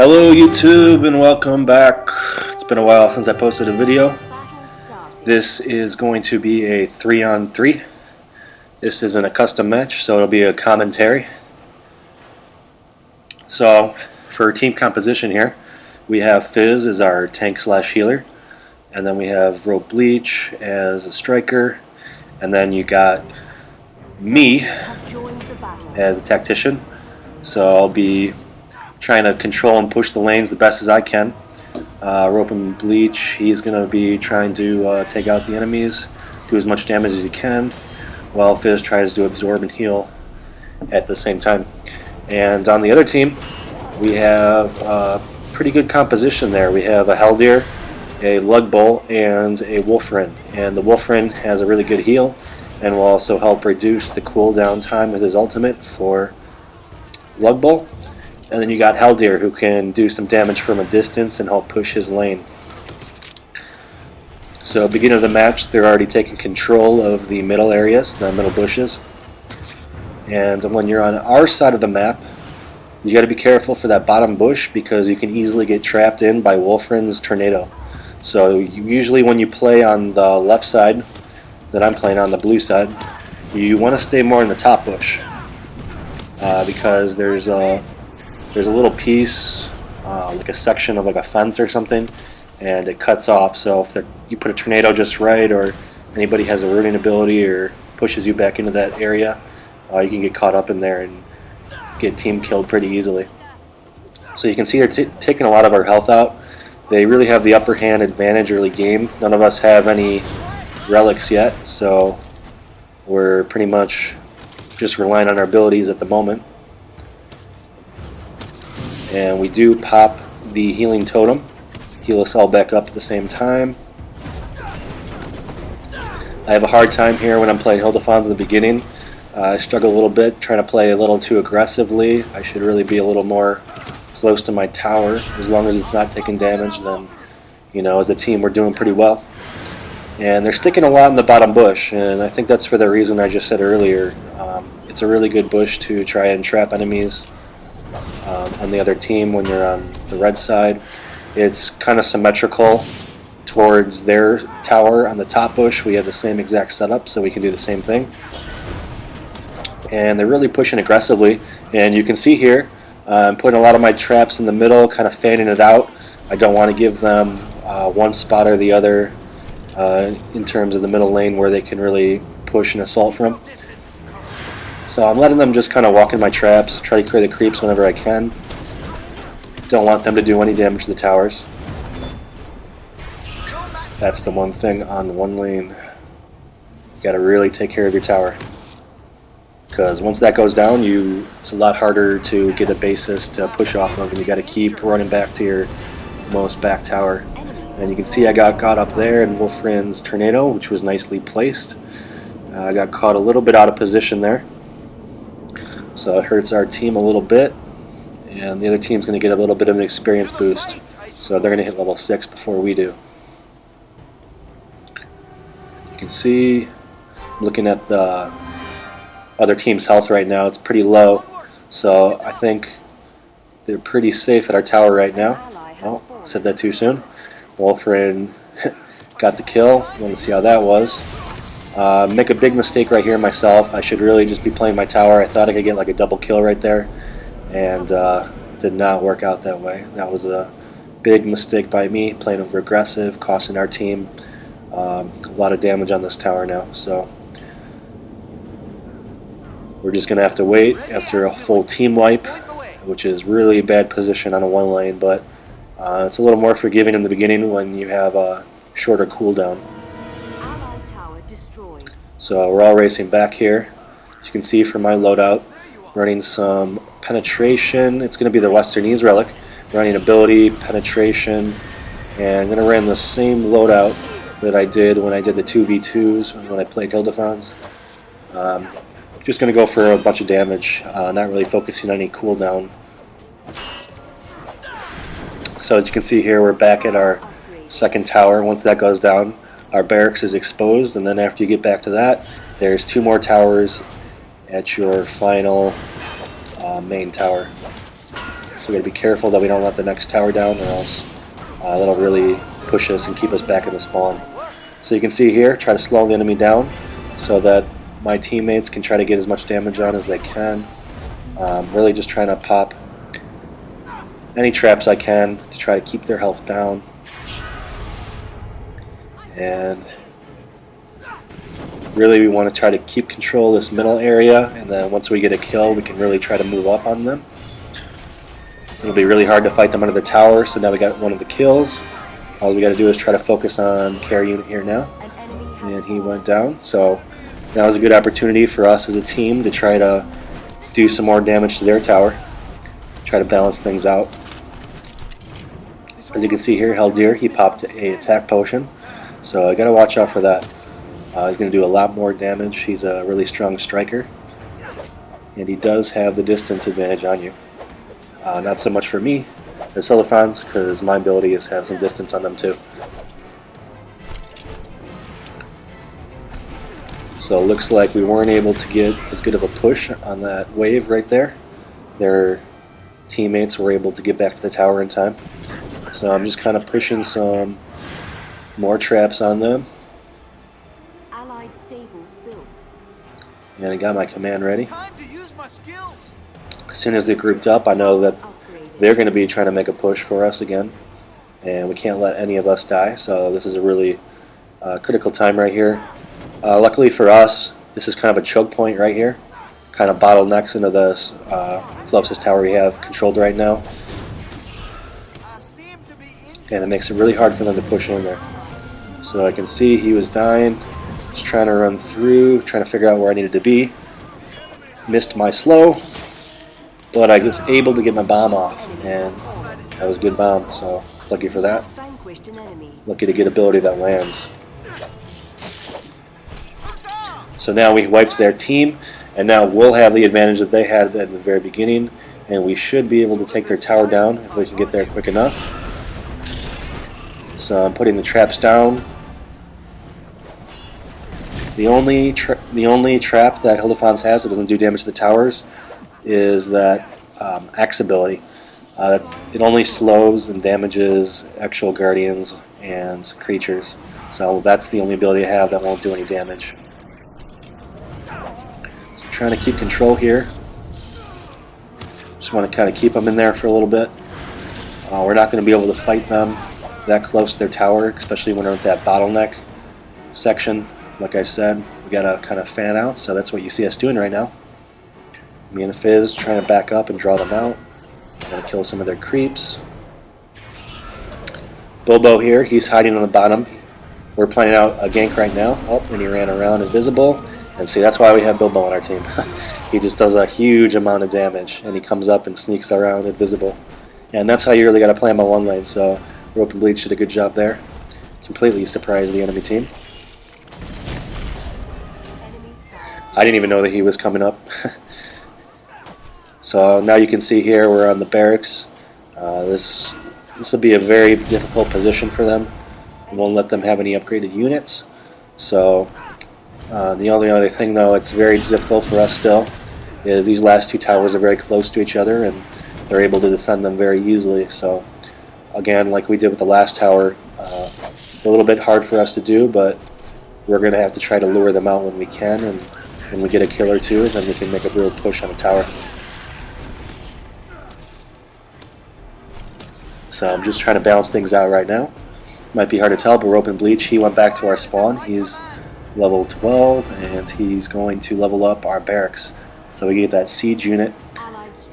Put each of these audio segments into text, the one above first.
Hello YouTube and welcome back. It's been a while since I posted a video. This is going to be a 3-on-3. This isn't a custom match, so it'll be a commentary. So for team composition here, we have Fizz as our tank/healer, and then we have Rope Bleach as a striker, and then you got me as a tactician. So I'll be trying to control and push the lanes the best as I can. Rope and Bleach, he's going to be trying to take out the enemies, do as much damage as he can, while Fizz tries to absorb and heal at the same time. And on the other team, we have a pretty good composition there. We have a Haldir, a Lugbull, and a Wolfrin. And the Wolfrin has a really good heal, and will also help reduce the cooldown time with his ultimate for Lugbull. And then you got Haldir, who can do some damage from a distance and help push his lane. So beginning of the match, they're already taking control of the middle areas, the middle bushes. And when you're on our side of the map, you got to be careful for that bottom bush, because you can easily get trapped in by Wolfrin's tornado. So usually when you play on the left side, that I'm playing on the blue side, you want to stay more in the top bush, because there's a little piece, like a section of like a fence or something, and it cuts off. So if you put a tornado just right, or anybody has a rooting ability or pushes you back into that area, you can get caught up in there and get team killed pretty easily. So you can see they're taking a lot of our health out. They really have the upper hand advantage early game. None of us have any relics yet, so we're pretty much just relying on our abilities at the moment. And we do pop the healing totem, heal us all back up at the same time. I have a hard time here when I'm playing Hildefons in the beginning. I struggle a little bit trying to play a little too aggressively. I should really be a little more close to my tower. As long as it's not taking damage, then, you know, as a team we're doing pretty well. And they're sticking a lot in the bottom bush, and I think that's for the reason I just said earlier. It's a really good bush to try and trap enemies on the other team when you're on the red side. It's kind of symmetrical towards their tower on the top bush. We have the same exact setup, so we can do the same thing. And they're really pushing aggressively, and you can see here I'm putting a lot of my traps in the middle, kind of fanning it out. I don't want to give them one spot or the other in terms of the middle lane where they can really push and assault from. So I'm letting them just kind of walk in my traps, try to clear the creeps whenever I can. Don't want them to do any damage to the towers. That's the one thing on one lane. You gotta really take care of your tower, because once that goes down, it's a lot harder to get a basis to push off of, and you gotta keep running back to your most back tower. And you can see I got caught up there in Wolfrin's tornado, which was nicely placed. I got caught a little bit out of position there, so it hurts our team a little bit, and the other team's going to get a little bit of an experience boost, so they're going to hit level 6 before we do. You can see, looking at the other team's health right now, it's pretty low, so I think they're pretty safe at our tower right now. Oh, said that too soon. Wolfrin got the kill. You want to see how that was. Make a big mistake right here myself. I should really just be playing my tower. I thought I could get like a double kill right there, and did not work out that way. That was a big mistake by me, playing over aggressive, costing our team a lot of damage on this tower now. So we're just going to have to wait after a full team wipe, which is really bad position on a one lane, but it's a little more forgiving in the beginning when you have a shorter cooldown. So we're all racing back here. As you can see from my loadout, running some penetration. It's going to be the Western Ease relic. Running ability, penetration, and I'm going to run the same loadout that I did when I did the 2v2s when I played Hildefons. Just going to go for a bunch of damage, not really focusing on any cooldown. So as you can see here, we're back at our second tower. Once that goes down, our barracks is exposed, and then after you get back to that, there's 2 more towers at your final main tower. So we got to be careful that we don't let the next tower down, or else that'll really push us and keep us back in the spawn. So you can see here, try to slow the enemy down so that my teammates can try to get as much damage on as they can. Really just trying to pop any traps I can to try to keep their health down. And really we want to try to keep control of this middle area, and then once we get a kill we can really try to move up on them. It'll be really hard to fight them under the tower, so now we got one of the kills. All we got to do is try to focus on carry unit here now. And he went down, so now is a good opportunity for us as a team to try to do some more damage to their tower. Try to balance things out. As you can see here, Haldir, he popped a attack potion, so I got to watch out for that. He's going to do a lot more damage. He's a really strong striker, and he does have the distance advantage on you. Not so much for me as Holophons, because my ability is to have some distance on them too. So it looks like we weren't able to get as good of a push on that wave right there. Their teammates were able to get back to the tower in time. So I'm just kind of pushing some more traps on them. Allied stables built. And I got my command ready. As soon as they grouped up, I know that they're going to be trying to make a push for us again, and we can't let any of us die, so this is a really critical time right here. Luckily for us, this is kind of a choke point right here, kind of bottlenecks into the closest tower we have controlled right now, and it makes it really hard for them to push in there. So I can see he was dying, just trying to run through, trying to figure out where I needed to be. Missed my slow, but I was able to get my bomb off, and that was a good bomb, so it's lucky for that. Lucky to get ability that lands. So now we wiped their team, and now we'll have the advantage that they had at the very beginning, and we should be able to take their tower down if we can get there quick enough. So I'm putting the traps down. The only trap that Hildefons has that doesn't do damage to the towers is that Axe ability. It only slows and damages actual guardians and creatures. So that's the only ability I have that won't do any damage. So trying to keep control here. Just want to kind of keep them in there for a little bit. We're not going to be able to fight them that close to their tower, especially when we're at that bottleneck section. Like I said, we got to kind of fan out, so that's what you see us doing right now. Me and Fizz trying to back up and draw them out. Gonna kill some of their creeps. Bilbo here, he's hiding on the bottom. We're planning out a gank right now. Oh, and he ran around invisible. And see, that's why we have Bilbo on our team. He just does a huge amount of damage, and he comes up and sneaks around invisible. And that's how you really got to play him on one lane. So Rope and Bleach did a good job there. Completely surprised the enemy team. I didn't even know that he was coming up. So now you can see here we're on the barracks. This will be a very difficult position for them. We won't let them have any upgraded units. So the only other thing, though, it's very difficult for us still, is these last two towers are very close to each other, and they're able to defend them very easily. So again, like we did with the last tower, it's a little bit hard for us to do, but we're going to have to try to lure them out when we can, and when we get a kill or two, then we can make a real push on the tower. So I'm just trying to balance things out right now. Might be hard to tell, but Rope and Bleach, he went back to our spawn. He's level 12, and he's going to level up our barracks. So we get that siege unit.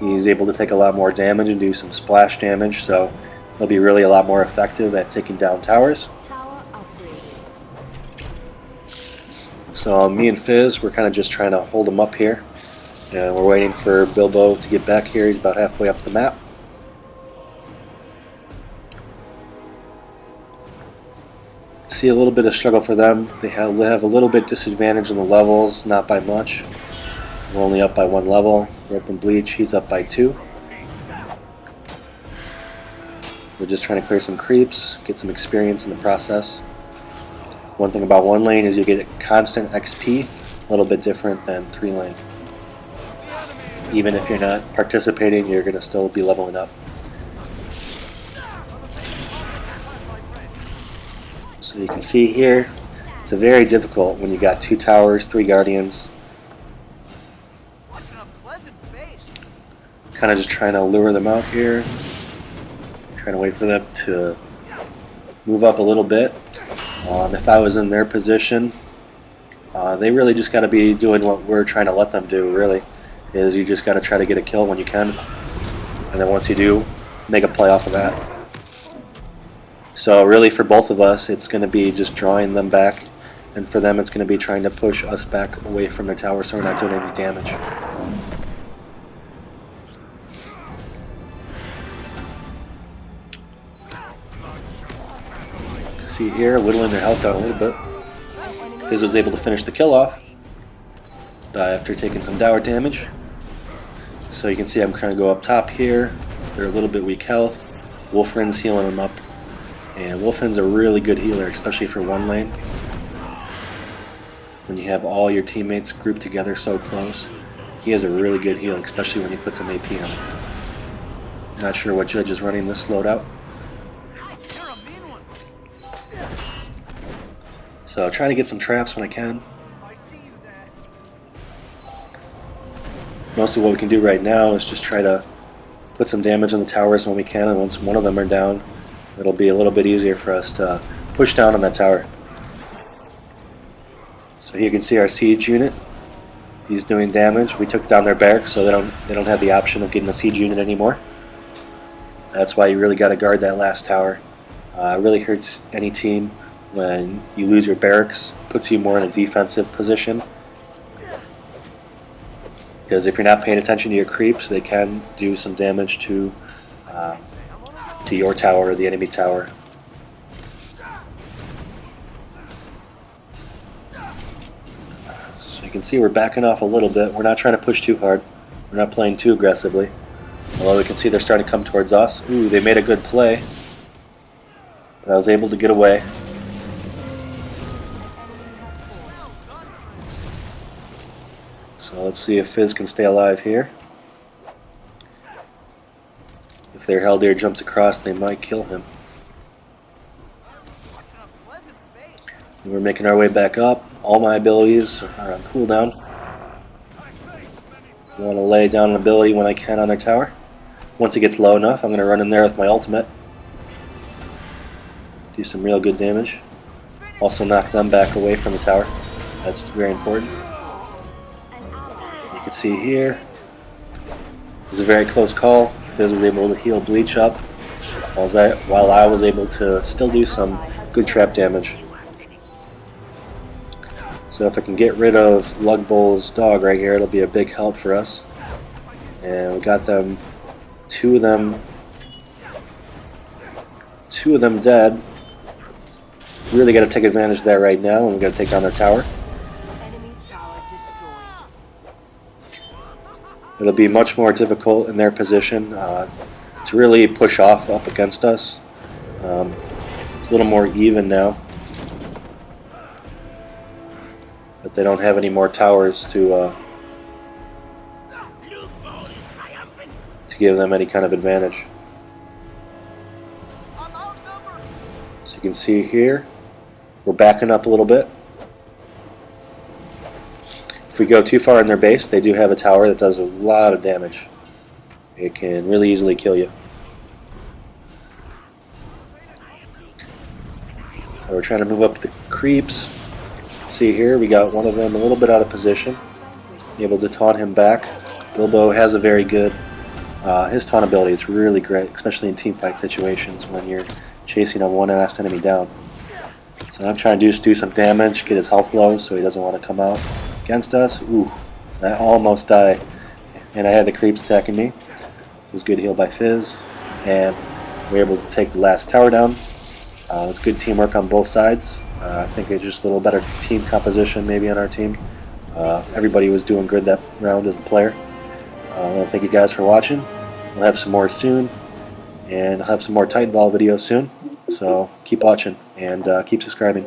He's able to take a lot more damage and do some splash damage, so he'll be really a lot more effective at taking down towers. So me and Fizz, we're kind of just trying to hold him up here. And we're waiting for Bilbo to get back here. He's about halfway up the map. See a little bit of struggle for them. They have a little bit disadvantage in the levels, not by much. We're only up by 1 level. Rope and Bleach, he's up by 2. We're just trying to clear some creeps, get some experience in the process. One thing about 1 lane is you get constant XP, a little bit different than 3 lane. even if you're not participating, you're going to still be leveling up. So you can see here, it's a very difficult when you got 2 towers, 3 guardians. Kind of just trying to lure them out here. Trying to wait for them to move up a little bit. If I was in their position, they really just got to be doing what we're trying to let them do, really. Is you just got to try to get a kill when you can. And then once you do, make a play off of that. So really for both of us, it's going to be just drawing them back. And for them, it's going to be trying to push us back away from their tower so we're not doing any damage. See here, whittling their health down a little bit. Fizz was able to finish the kill off after taking some dower damage. So you can see I'm trying to go up top here. They're a little bit weak health. Wolfrin's healing them up. And Wolfrin's a really good healer, especially for one lane. When you have all your teammates grouped together so close, he has a really good heal, especially when you put some AP on it. Not sure what judge is running this loadout. So trying to get some traps when I can. Mostly what we can do right now is just try to put some damage on the towers when we can, and once one of them are down, it'll be a little bit easier for us to push down on that tower. So here you can see our siege unit. He's doing damage. We took down their barracks, so they don't have the option of getting a siege unit anymore. That's why you really got to guard that last tower. It really hurts any team when you lose your barracks. Puts you more in a defensive position. Because if you're not paying attention to your creeps, they can do some damage to your tower or the enemy tower. So you can see we're backing off a little bit. We're not trying to push too hard. We're not playing too aggressively. Although we can see they're starting to come towards us. Ooh, they made a good play. But I was able to get away. So let's see if Fizz can stay alive here. If their Haldir jumps across, they might kill him. And we're making our way back up. All my abilities are on cooldown. I want to lay down an ability when I can on their tower. Once it gets low enough, I'm going to run in there with my ultimate. Do some real good damage. Also knock them back away from the tower. That's very important. You can see here, it was a very close call. Fizz was able to heal Bleach up, while I was able to still do some good trap damage. So if I can get rid of Lugbull's dog right here, it'll be a big help for us. And we got them, two of them dead. Really got to take advantage of that right now, and we got to take down their tower. It'll be much more difficult in their position to really push off up against us. It's a little more even now, but they don't have any more towers to give them any kind of advantage. So you can see here, we're backing up a little bit. If we go too far in their base, they do have a tower that does a lot of damage. It can really easily kill you. So we're trying to move up the creeps. See here, we got one of them a little bit out of position. Able to taunt him back. Bilbo has a very good, his taunt ability is really great, especially in teamfight situations when you're chasing a one last enemy down. So I'm trying to do some damage, get his health low so he doesn't want to come out against us. Ooh, I almost died. And I had the creeps attacking me. It was good heal by Fizz. And we were able to take the last tower down. It was good teamwork on both sides. I think it's just a little better team composition maybe on our team. Everybody was doing good that round as a player. I want to thank you guys for watching. We'll have some more soon. And I'll have some more Titanfall videos soon. So keep watching and keep subscribing.